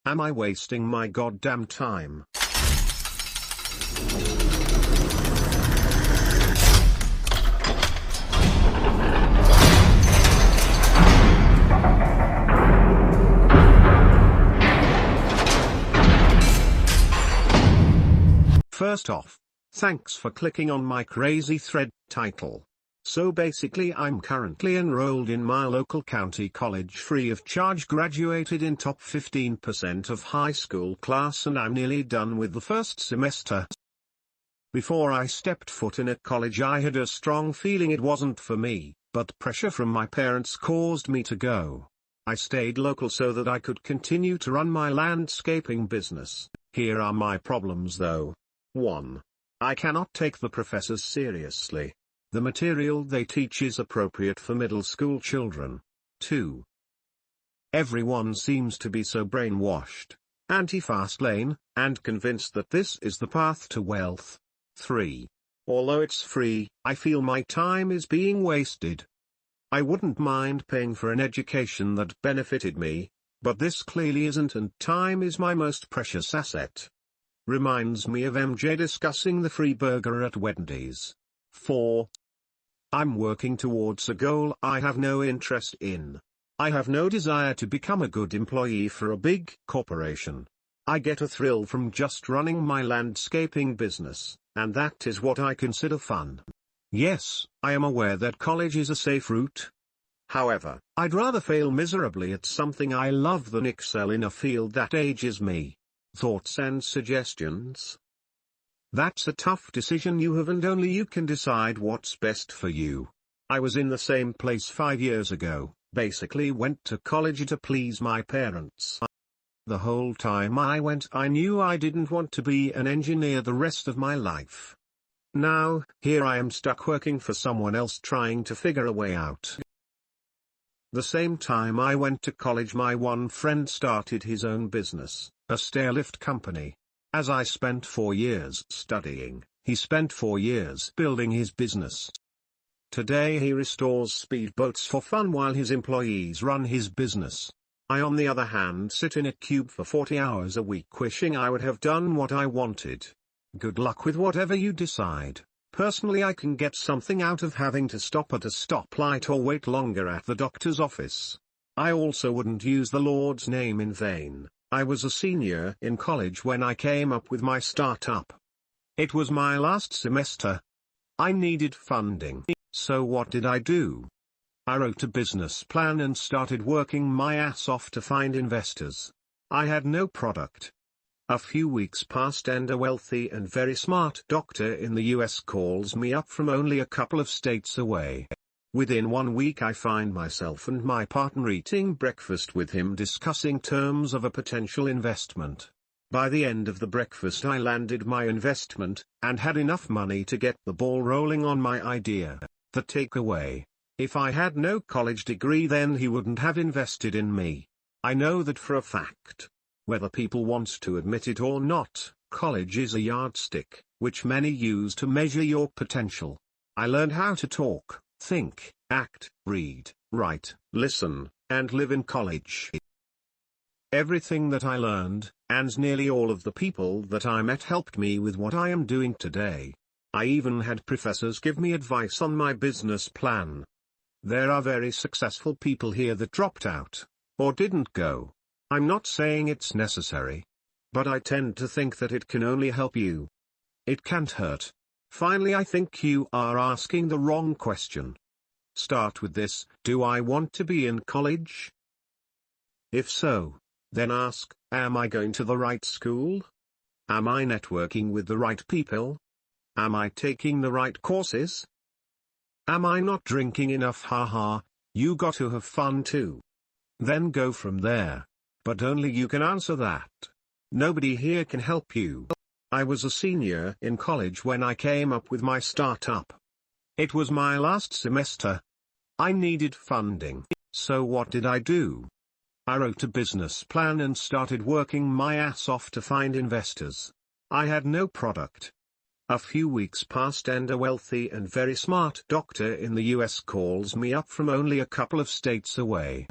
Am I wasting my goddamn time? First off, thanks for clicking on my crazy thread title. So basically I'm currently enrolled in my local county college free of charge, graduated in top 15% of high school class, and I'm nearly done with the first semester. Before I stepped foot in a college I had a strong feeling it wasn't for me, but pressure from my parents caused me to go. I stayed local so that I could continue to run my landscaping business. Here are my problems though. 1. I cannot take the professors seriously. The material they teach is appropriate for middle school children. 2. Everyone seems to be so brainwashed, anti-fast lane, and convinced that this is the path to wealth. 3. Although it's free, I feel my time is being wasted. I wouldn't mind paying for an education that benefited me, but this clearly isn't, and time is my most precious asset. Reminds me of MJ discussing the free burger at Wendy's. 4. I'm working towards a goal I have no interest in. I have no desire to become a good employee for a big corporation. I get a thrill from just running my landscaping business, and that is what I consider fun. Yes, I am aware that college is a safe route. However, I'd rather fail miserably at something I love than excel in a field that ages me. Thoughts and suggestions? That's a tough decision you have, and only you can decide what's best for you. I was in the same place 5 years ago, basically went to college to please my parents. The whole time I went I knew I didn't want to be an engineer the rest of my life. Now, here I am stuck working for someone else trying to figure a way out. The same time I went to college my one friend started his own business, a stairlift company. As I spent 4 years studying, he spent 4 years building his business. Today he restores speedboats for fun while his employees run his business. I on the other hand sit in a cube for 40 hours a week wishing I would have done what I wanted. Good luck with whatever you decide. Personally, I can get something out of having to stop at a stoplight or wait longer at the doctor's office. I also wouldn't use the Lord's name in vain. I was a senior in college when I came up with my startup. It was my last semester. I needed funding. So what did I do? I wrote a business plan and started working my ass off to find investors. I had no product. A few weeks passed and a wealthy and very smart doctor in the US calls me up from only a couple of states away. Within 1 week I find myself and my partner eating breakfast with him discussing terms of a potential investment. By the end of the breakfast I landed my investment, and had enough money to get the ball rolling on my idea. The takeaway: if I had no college degree then he wouldn't have invested in me. I know that for a fact. Whether people want to admit it or not, college is a yardstick, which many use to measure your potential. I learned how to talk, think, act, read, write, listen, and live in college. Everything that I learned, and nearly all of the people that I met, helped me with what I am doing today. I even had professors give me advice on my business plan. There are very successful people here that dropped out, or didn't go. I'm not saying it's necessary. But I tend to think that it can only help you. It can't hurt. Finally, I think you are asking the wrong question. Start with this: do I want to be in college? If so, then ask, am I going to the right school? Am I networking with the right people? Am I taking the right courses? Am I not drinking enough? Haha, you got to have fun too. Then go from there. But only you can answer that. Nobody here can help you. I was a senior in college when I came up with my startup. It was my last semester. I needed funding. So what did I do? I wrote a business plan and started working my ass off to find investors. I had no product. A few weeks passed and a wealthy and very smart doctor in the US calls me up from only a couple of states away.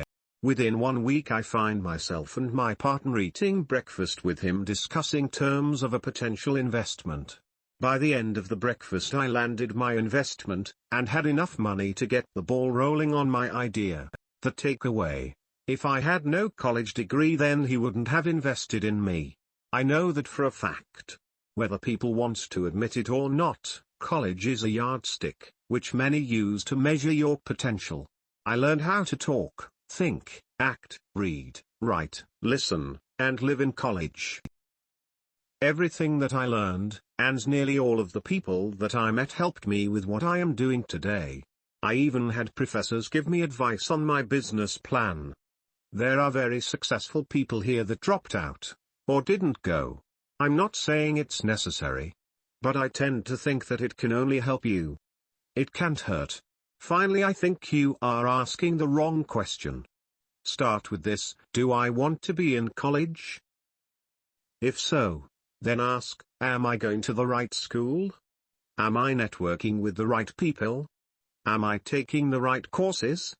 Within 1 week I find myself and my partner eating breakfast with him discussing terms of a potential investment. By the end of the breakfast I landed my investment, and had enough money to get the ball rolling on my idea. The takeaway: if I had no college degree, then he wouldn't have invested in me. I know that for a fact. Whether people want to admit it or not, college is a yardstick, which many use to measure your potential. I learned how to talk, think, act, read, write, listen, and live in college. Everything that I learned, and nearly all of the people that I met, helped me with what I am doing today. I even had professors give me advice on my business plan. There are very successful people here that dropped out, or didn't go. I'm not saying it's necessary. But I tend to think that it can only help you. It can't hurt. Finally, I think you are asking the wrong question. Start with this: do I want to be in college? If so, then ask, am I going to the right school? Am I networking with the right people? Am I taking the right courses?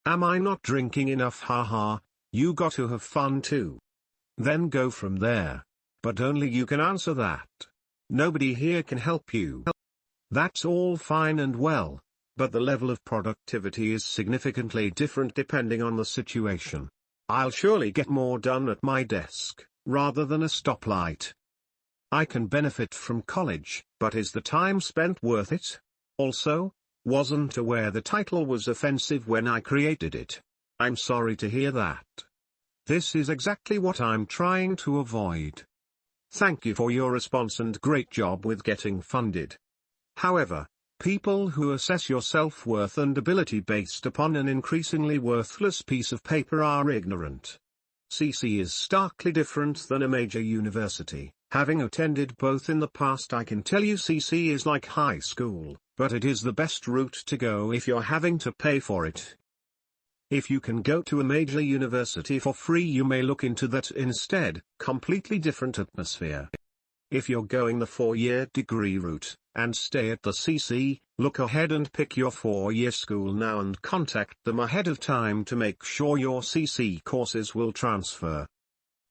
Am I not drinking enough? Haha, you got to have fun too. Then go from there. But only you can answer that. Nobody here can help you. That's all fine and well, but the level of productivity is significantly different depending on the situation. I'll surely get more done at my desk, rather than a stoplight. I can benefit from college, but is the time spent worth it? Also, wasn't aware the title was offensive when I created it. I'm sorry to hear that. This is exactly what I'm trying to avoid. Thank you for your response and great job with getting funded. However, people who assess your self-worth and ability based upon an increasingly worthless piece of paper are ignorant. CC is starkly different than a major university. Having attended both in the past, I can tell you CC is like high school, but it is the best route to go if you're having to pay for it. If you can go to a major university for free, you may look into that instead. Completely different atmosphere. If you're going the 4-year degree route, and stay at the CC, look ahead and pick your 4-year school now and contact them ahead of time to make sure your CC courses will transfer.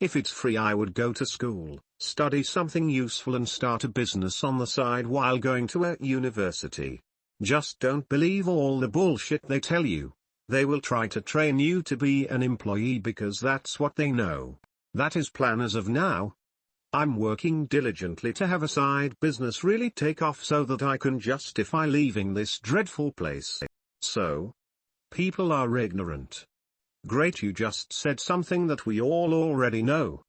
If it's free, I would go to school, study something useful and start a business on the side while going to a university. Just don't believe all the bullshit they tell you. They will try to train you to be an employee because that's what they know. That is plan as of now. I'm working diligently to have a side business really take off so that I can justify leaving this dreadful place. So, people are ignorant. Great, you just said something that we all already know.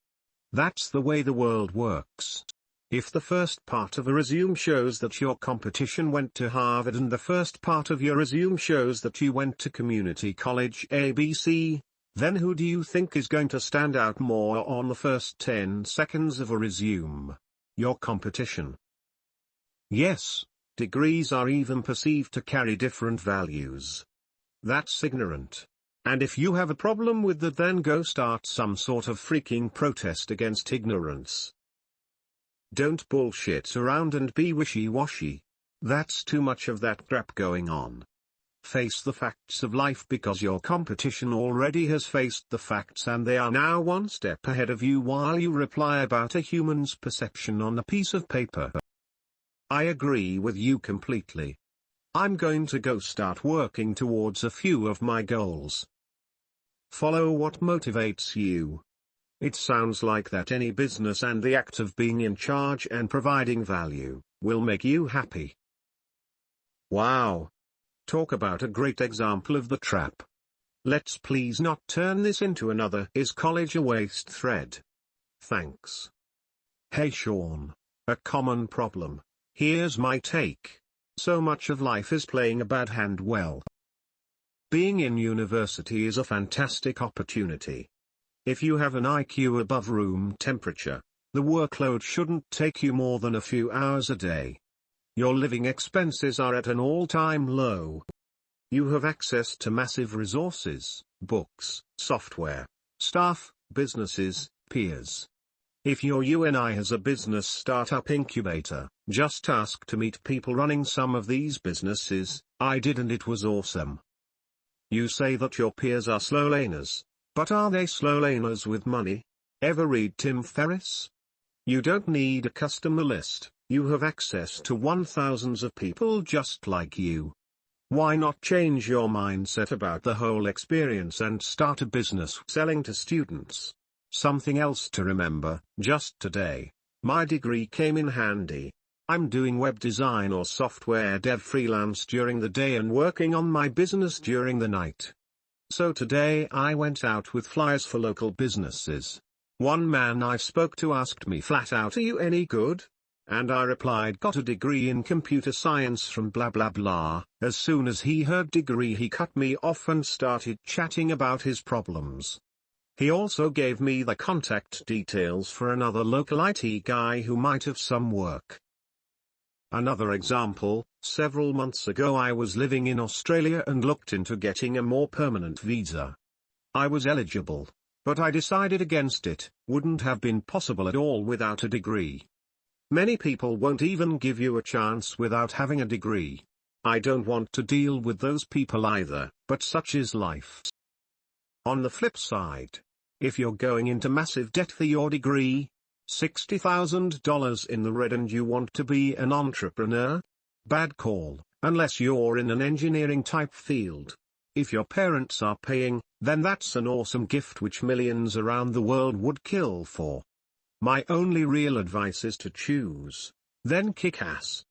That's the way the world works. If the first part of a resume shows that your competition went to Harvard and the first part of your resume shows that you went to community college ABC, then who do you think is going to stand out more on the first 10 seconds of a resume? Your competition. Yes, degrees are even perceived to carry different values. That's ignorant. And if you have a problem with that, then go start some sort of freaking protest against ignorance. Don't bullshit around and be wishy-washy. That's too much of that crap going on. Face the facts of life because your competition already has faced the facts and they are now one step ahead of you while you reply about a human's perception on a piece of paper. I agree with you completely. I'm going to go start working towards a few of my goals. Follow what motivates you. It sounds like that any business and the act of being in charge and providing value will make you happy. Wow. Talk about a great example of the trap. Let's please not turn this into another "is college a waste" thread. Thanks. Hey Sean, a common problem. Here's my take. So much of life is playing a bad hand. Well, being in university is a fantastic opportunity. If you have an IQ above room temperature, the workload shouldn't take you more than a few hours a day. Your living expenses are at an all-time low. You have access to massive resources, books, software, staff, businesses, peers. If your UNI has a business startup incubator, just ask to meet people running some of these businesses. I did and it was awesome. You say that your peers are slow laners, but are they slow laners with money? Ever read Tim Ferriss? You don't need a customer list, you have access to thousands of people just like you. Why not change your mindset about the whole experience and start a business selling to students? Something else to remember, just today, my degree came in handy. I'm doing web design or software dev freelance during the day and working on my business during the night. So today I went out with flyers for local businesses. One man I spoke to asked me flat out, "Are you any good?" And I replied, "Got a degree in computer science from blah blah blah." As soon as he heard degree, he cut me off and started chatting about his problems. He also gave me the contact details for another local IT guy who might have some work. Another example, several months ago I was living in Australia and looked into getting a more permanent visa. I was eligible, but I decided against it. Wouldn't have been possible at all without a degree. Many people won't even give you a chance without having a degree. I don't want to deal with those people either, but such is life. On the flip side, if you're going into massive debt for your degree, $60,000 in the red, and you want to be an entrepreneur? Bad call, unless you're in an engineering type field. If your parents are paying, then that's an awesome gift which millions around the world would kill for. My only real advice is to choose, then kick ass.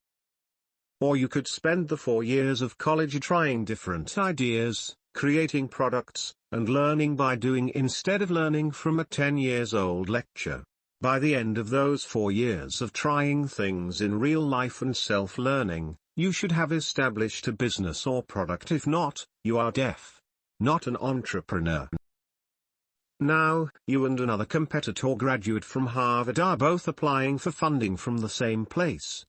Or you could spend the 4 years of college trying different ideas, creating products, and learning by doing instead of learning from a 10-year-old lecture. By the end of those 4 years of trying things in real life and self-learning, you should have established a business or product. If not, you are deaf, not an entrepreneur. Now, you and another competitor graduate from Harvard are both applying for funding from the same place.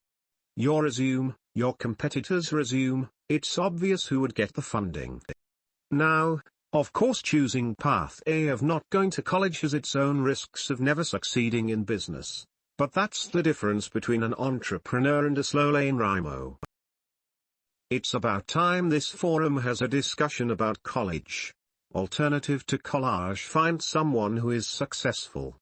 Your resume, your competitor's resume, it's obvious who would get the funding. Now, of course, choosing path A of not going to college has its own risks of never succeeding in business, but that's the difference between an entrepreneur and a slow lane rhino. It's about time this forum has a discussion about college. Alternative to college, find someone who is successful.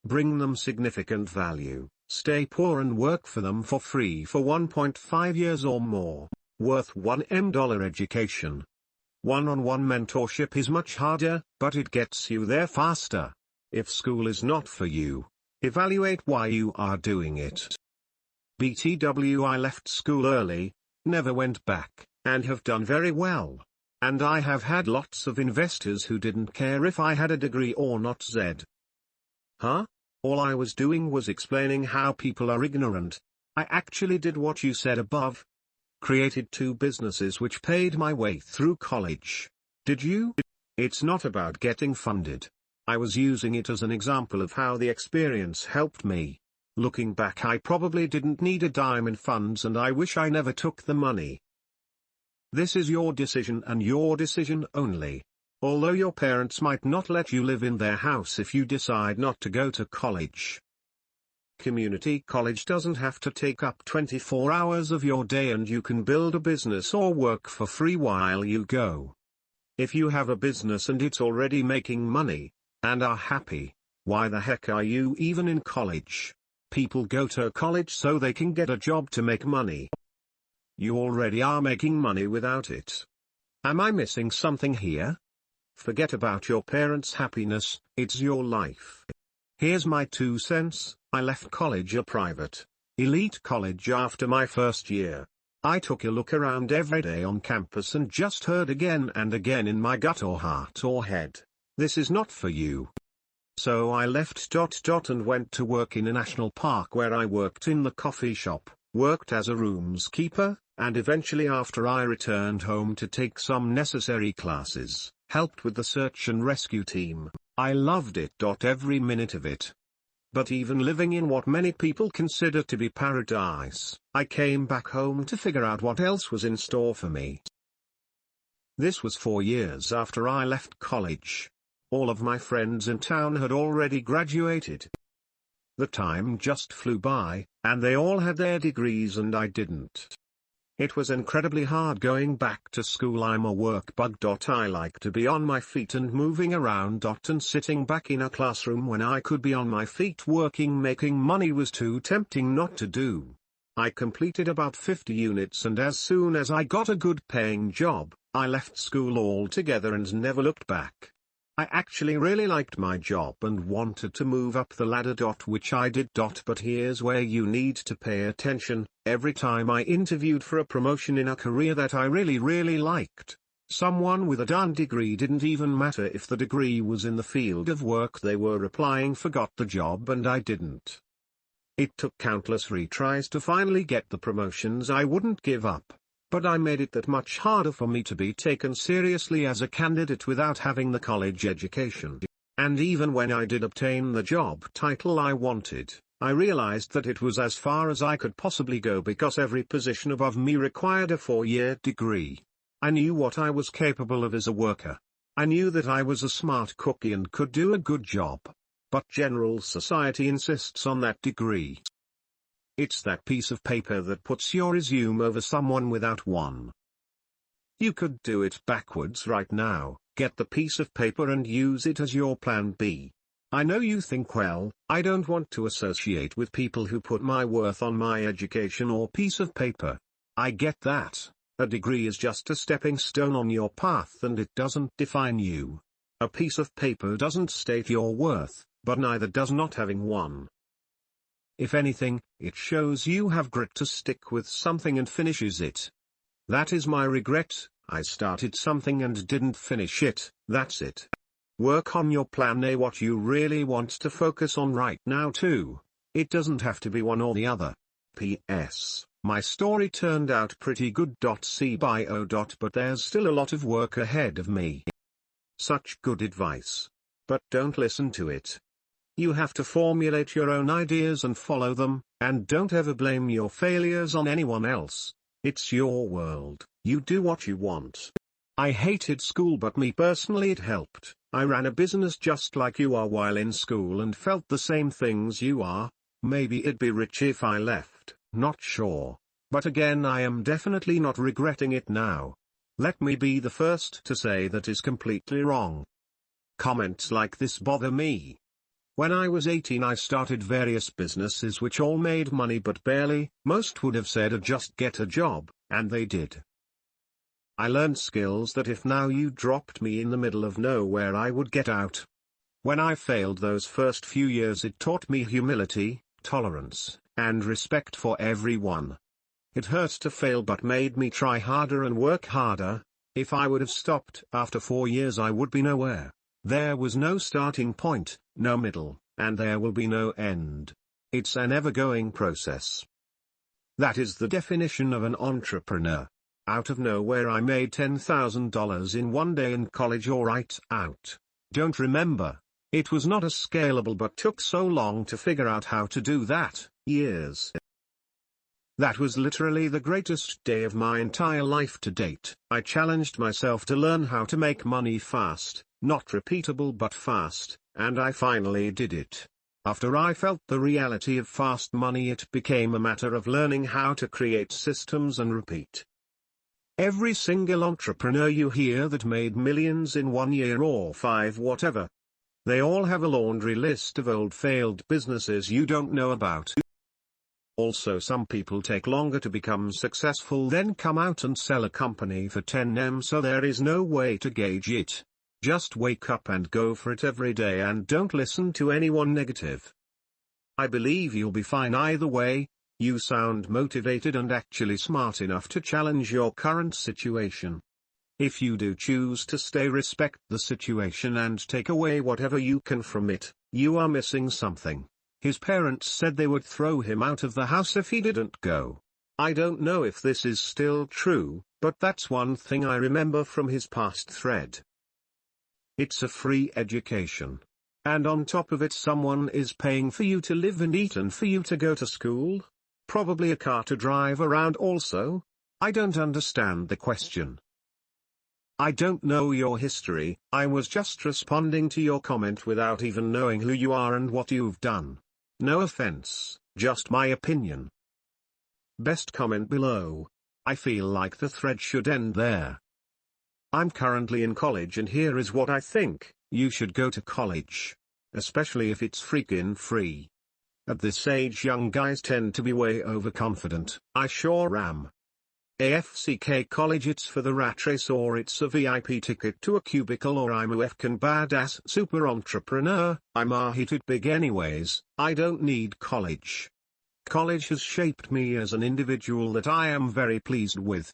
Bring them significant value, stay poor and work for them for free for 1.5 years or more, worth $1 million education. One-on-one mentorship is much harder, but it gets you there faster. If school is not for you, evaluate why you are doing it. BTW, I left school early, never went back, and have done very well. And I have had lots of investors who didn't care if I had a degree or not. Huh? All I was doing was explaining how people are ignorant. I actually did what you said above. Created 2 businesses which paid my way through college. Did you? It's not about getting funded. I was using it as an example of how the experience helped me. Looking back, I probably didn't need a dime in funds, and I wish I never took the money. This is your decision and your decision only. Although your parents might not let you live in their house if you decide not to go to college. Community college doesn't have to take up 24 hours of your day, and you can build a business or work for free while you go. If you have a business and it's already making money, and are happy, why the heck are you even in college? People go to college so they can get a job to make money. You already are making money without it. Am I missing something here? Forget about your parents' happiness, it's your life. Here's my 2 cents. I left college, a private, elite college, after my first year. I took a look around every day on campus and just heard again and again in my gut or heart or head, this is not for you. So I left and went to work in a national park, where I worked in the coffee shop, worked as a rooms keeper, and eventually, after I returned home to take some necessary classes, helped with the search and rescue team. I loved it. Every minute of it. But even living in what many people consider to be paradise, I came back home to figure out what else was in store for me. This was 4 years after I left college. All of my friends in town had already graduated. The time just flew by, and they all had their degrees and I didn't. It was incredibly hard going back to school. I'm a work bug. I like to be on my feet and moving around. And sitting back in a classroom when I could be on my feet working making money was too tempting not to do. I completed about 50 units, and as soon as I got a good paying job, I left school altogether and never looked back. I actually really liked my job and wanted to move up the ladder. Which I did. But here's where you need to pay attention. Every time I interviewed for a promotion in a career that I really liked, someone with a darn degree, didn't even matter if the degree was in the field of work they were applying for, got the job and I didn't. It took countless retries to finally get the promotions. I wouldn't give up, but I made it that much harder for me to be taken seriously as a candidate without having the college education. And even when I did obtain the job title I wanted, I realized that it was as far as I could possibly go because every position above me required a 4-year degree. I knew what I was capable of as a worker. I knew that I was a smart cookie and could do a good job. But general society insists on that degree. It's that piece of paper that puts your resume over someone without one. You could do it backwards right now. Get the piece of paper and use it as your plan B. I know you think, well, I don't want to associate with people who put my worth on my education or piece of paper. I get that. A degree is just a stepping stone on your path and it doesn't define you. A piece of paper doesn't state your worth, but neither does not having one. If anything, it shows you have grit to stick with something and finishes it. That is my regret. I started something and didn't finish it. That's it. Work on your plan A, what you really want to focus on right now too. It doesn't have to be one or the other. P.S. My story turned out pretty good. See bio. But there's still a lot of work ahead of me. Such good advice. But don't listen to it. You have to formulate your own ideas and follow them, and don't ever blame your failures on anyone else. It's your world. You do what you want. I hated school, but me personally it helped. I ran a business just like you are while in school and felt the same things you are. Maybe it'd be rich if I left, not sure. But again, I am definitely not regretting it now. Let me be the first to say that is completely wrong. Comments like this bother me. When I was 18 I started various businesses which all made money but barely. Most would have said just get a job, and they did. I learned skills that if now you dropped me in the middle of nowhere I would get out. When I failed those first few years it taught me humility, tolerance, and respect for everyone. It hurt to fail but made me try harder and work harder. If I would have stopped after 4 years I would be nowhere. There was no starting point, no middle, and there will be no end. It's an ever-going process. That is the definition of an entrepreneur. Out of nowhere I made $10,000 in one day in college or right out. Don't remember. It was not as scalable but took so long to figure out how to do that, years. That was literally the greatest day of my entire life to date. I challenged myself to learn how to make money fast, not repeatable but fast, and I finally did it. After I felt the reality of fast money it became a matter of learning how to create systems and repeat. Every single entrepreneur you hear that made millions in 1 year or 5 whatever. They all have a laundry list of old failed businesses you don't know about. Also some people take longer to become successful then come out and sell a company for 10M, so there is no way to gauge it. Just wake up and go for it every day and don't listen to anyone negative. I believe you'll be fine either way. You sound motivated and actually smart enough to challenge your current situation. If you do choose to stay, respect the situation and take away whatever you can from it. You are missing something. His parents said they would throw him out of the house if he didn't go. I don't know if this is still true, but that's one thing I remember from his past thread. It's a free education. And on top of it someone is paying for you to live and eat and for you to go to school? Probably a car to drive around also? I don't understand the question. I don't know your history, I was just responding to your comment without even knowing who you are and what you've done. No offense, just my opinion. Best comment below. I feel like the thread should end there. I'm currently in college and here is what I think: you should go to college. Especially if it's freaking free. At this age young guys tend to be way overconfident. I sure am. AFCK college, it's for the rat race, or it's a VIP ticket to a cubicle, or I'm a Fkin badass super entrepreneur. I'm a-heated big anyways. I don't need college. College has shaped me as an individual that I am very pleased with.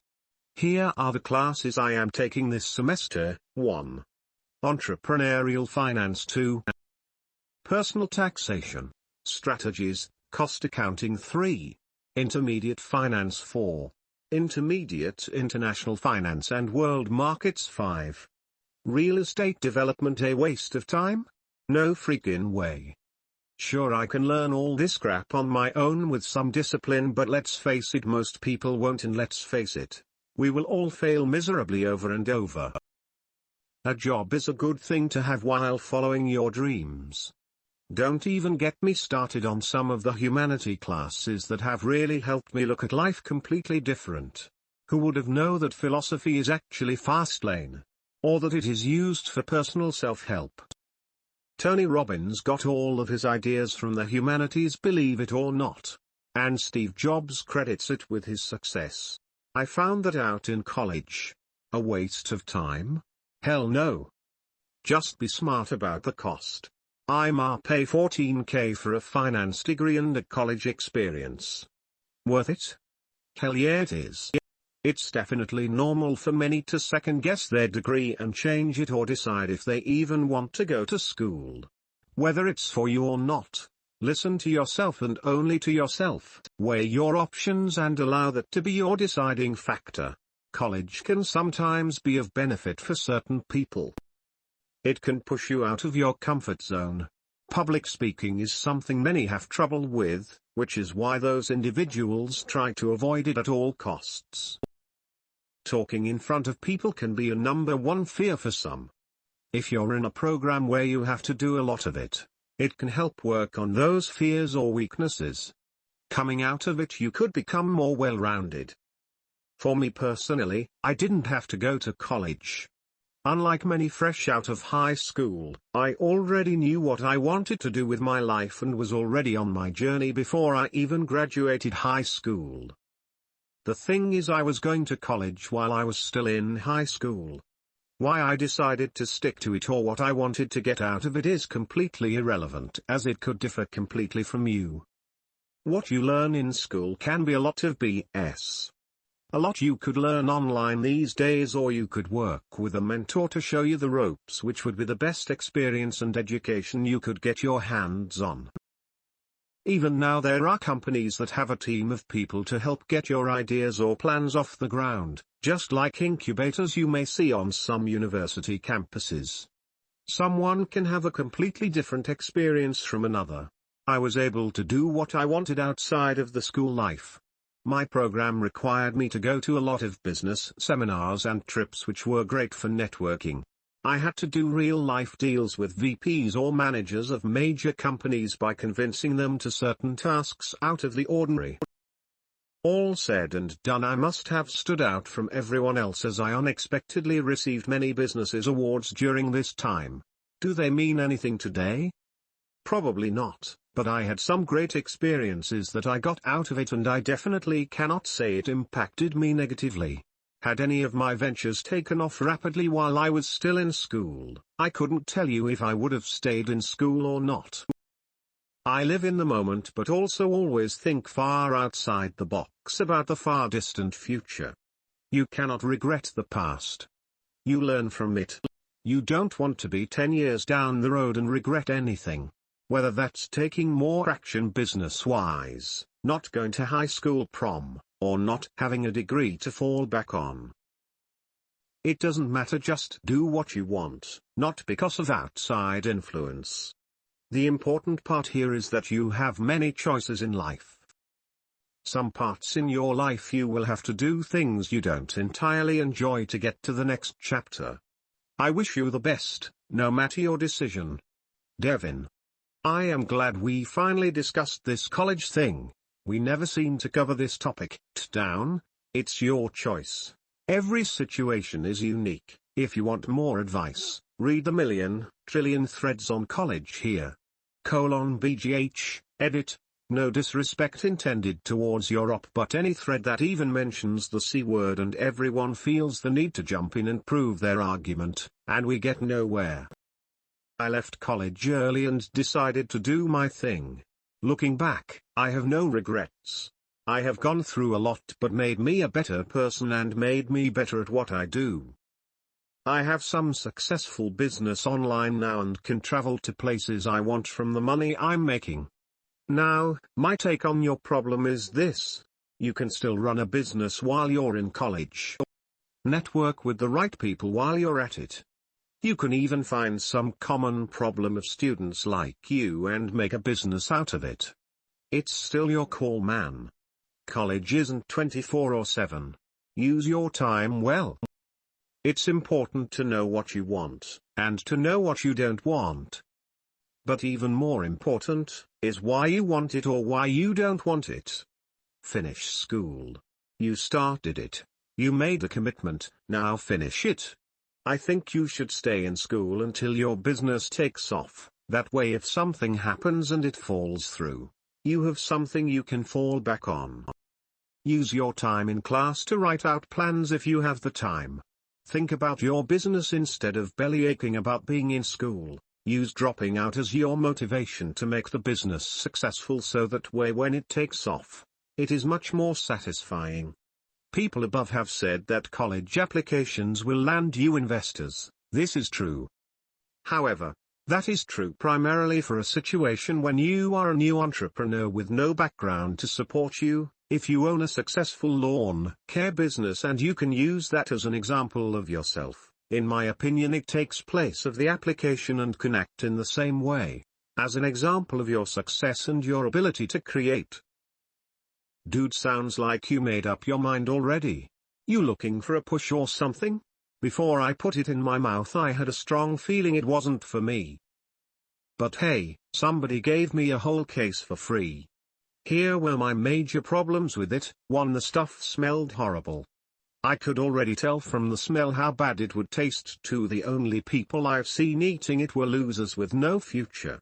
Here are the classes I am taking this semester. 1. Entrepreneurial Finance. 2. Personal Taxation, Strategies, Cost Accounting. 3. Intermediate Finance. 4. Intermediate International Finance and World Markets. 5. Real Estate Development. A waste of time? No freaking way. Sure, I can learn all this crap on my own with some discipline, but let's face it, most people won't, and let's face it, we will all fail miserably over and over. A job is a good thing to have while following your dreams. Don't even get me started on some of the humanity classes that have really helped me look at life completely different. Who would have known that philosophy is actually fast lane? Or that it is used for personal self-help? Tony Robbins got all of his ideas from the humanities, believe it or not. And Steve Jobs credits it with his success. I found that out in college. A waste of time? Hell no. Just be smart about the cost. I'ma pay $14,000 for a finance degree and a college experience. Worth it? Hell yeah it is. It's definitely normal for many to second guess their degree and change it, or decide if they even want to go to school. Whether it's for you or not, listen to yourself and only to yourself. Weigh your options and allow that to be your deciding factor. College can sometimes be of benefit for certain people. It can push you out of your comfort zone. Public speaking is something many have trouble with, which is why those individuals try to avoid it at all costs. Talking in front of people can be a number one fear for some. If you're in a program where you have to do a lot of it, it can help work on those fears or weaknesses. Coming out of it, you could become more well-rounded. For me personally, I didn't have to go to college. Unlike many fresh out of high school, I already knew what I wanted to do with my life and was already on my journey before I even graduated high school. The thing is, I was going to college while I was still in high school. Why I decided to stick to it or what I wanted to get out of it is completely irrelevant, as it could differ completely from you. What you learn in school can be a lot of BS. A lot you could learn online these days, or you could work with a mentor to show you the ropes, which would be the best experience and education you could get your hands on. Even now there are companies that have a team of people to help get your ideas or plans off the ground, just like incubators you may see on some university campuses. Someone can have a completely different experience from another. I was able to do what I wanted outside of the school life. My program required me to go to a lot of business seminars and trips, which were great for networking. I had to do real-life deals with VPs or managers of major companies by convincing them to certain tasks out of the ordinary. All said and done, I must have stood out from everyone else, as I unexpectedly received many businesses awards during this time. Do they mean anything today? Probably not, but I had some great experiences that I got out of it, and I definitely cannot say it impacted me negatively. Had any of my ventures taken off rapidly while I was still in school, I couldn't tell you if I would have stayed in school or not. I live in the moment, but also always think far outside the box about the far distant future. You cannot regret the past. You learn from it. You don't want to be 10 years down the road and regret anything. Whether that's taking more action business-wise, not going to high school prom, or not having a degree to fall back on. It doesn't matter, just do what you want, not because of outside influence. The important part here is that you have many choices in life. Some parts in your life you will have to do things you don't entirely enjoy to get to the next chapter. I wish you the best, no matter your decision. Devin. I am glad we finally discussed this college thing. We never seem to cover this topic. Down. It's your choice. Every situation is unique. If you want more advice, read the million, trillion threads on college here. BGH, edit. No disrespect intended towards your op, but any thread that even mentions the C word and everyone feels the need to jump in and prove their argument, and we get nowhere. I left college early and decided to do my thing. Looking back, I have no regrets. I have gone through a lot but made me a better person and made me better at what I do. I have some successful business online now and can travel to places I want from the money I'm making. Now, my take on your problem is this: you can still run a business while you're in college. Network with the right people while you're at it. You can even find some common problem of students like you and make a business out of it. It's still your call, man. College isn't 24/7. Use your time well. It's important to know what you want, and to know what you don't want. But even more important, is why you want it or why you don't want it. Finish school. You started it. You made a commitment, now finish it. I think you should stay in school until your business takes off, that way if something happens and it falls through, you have something you can fall back on. Use your time in class to write out plans if you have the time. Think about your business instead of bellyaching about being in school. Use dropping out as your motivation to make the business successful so that way when it takes off, it is much more satisfying. People above have said that college applications will land you investors. This is true. However, that is true primarily for a situation when you are a new entrepreneur with no background to support you. If you own a successful lawn care business and you can use that as an example of yourself, in my opinion it takes place of the application and can act in the same way, as an example of your success and your ability to create. Dude, sounds like you made up your mind already. You looking for a push or something? Before I put it in my mouth I had a strong feeling it wasn't for me. But hey, somebody gave me a whole case for free. Here were my major problems with it. 1. The stuff smelled horrible. I could already tell from the smell how bad it would taste. 2. The only people I've seen eating it were losers with no future.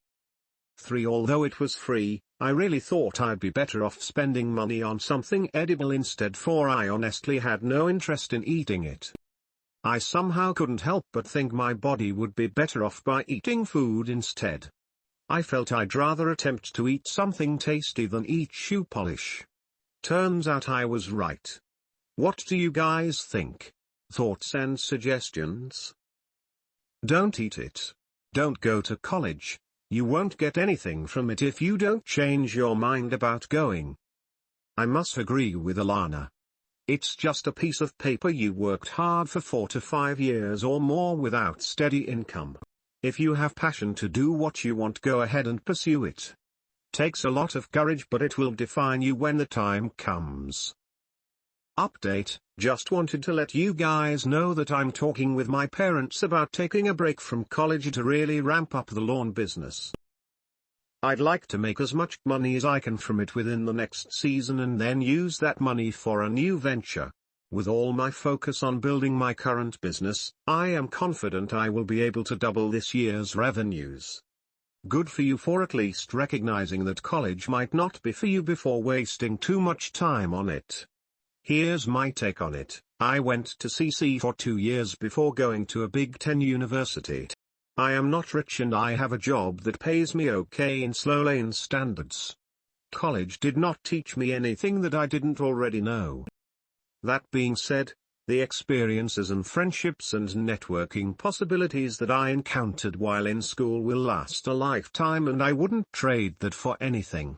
3. Although it was free, I really thought I'd be better off spending money on something edible instead, for I honestly had no interest in eating it. I somehow couldn't help but think my body would be better off by eating food instead. I felt I'd rather attempt to eat something tasty than eat shoe polish. Turns out I was right. What do you guys think? Thoughts and suggestions? Don't eat it. Don't go to college. You won't get anything from it if you don't change your mind about going. I must agree with Alana. It's just a piece of paper you worked hard for 4 to 5 years or more without steady income. If you have passion to do what you want, go ahead and pursue it. Takes a lot of courage, but it will define you when the time comes. Update: just wanted to let you guys know that I'm talking with my parents about taking a break from college to really ramp up the lawn business. I'd like to make as much money as I can from it within the next season and then use that money for a new venture. With all my focus on building my current business, I am confident I will be able to double this year's revenues. Good for you for at least recognizing that college might not be for you before wasting too much time on it. Here's my take on it. I went to CC for 2 years before going to a Big Ten university. I am not rich and I have a job that pays me okay in slow lane standards. College did not teach me anything that I didn't already know. That being said, the experiences and friendships and networking possibilities that I encountered while in school will last a lifetime, and I wouldn't trade that for anything.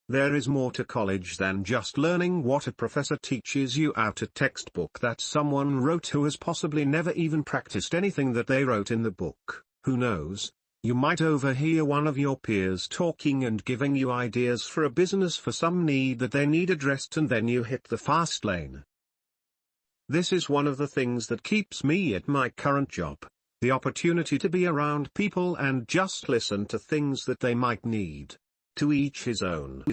There is more to college than just learning what a professor teaches you out a textbook that someone wrote who has possibly never even practiced anything that they wrote in the book. Who knows? You might overhear one of your peers talking and giving you ideas for a business for some need that they need addressed, and then you hit the fast lane. This is one of the things that keeps me at my current job, the opportunity to be around people and just listen to things that they might need. To each his own.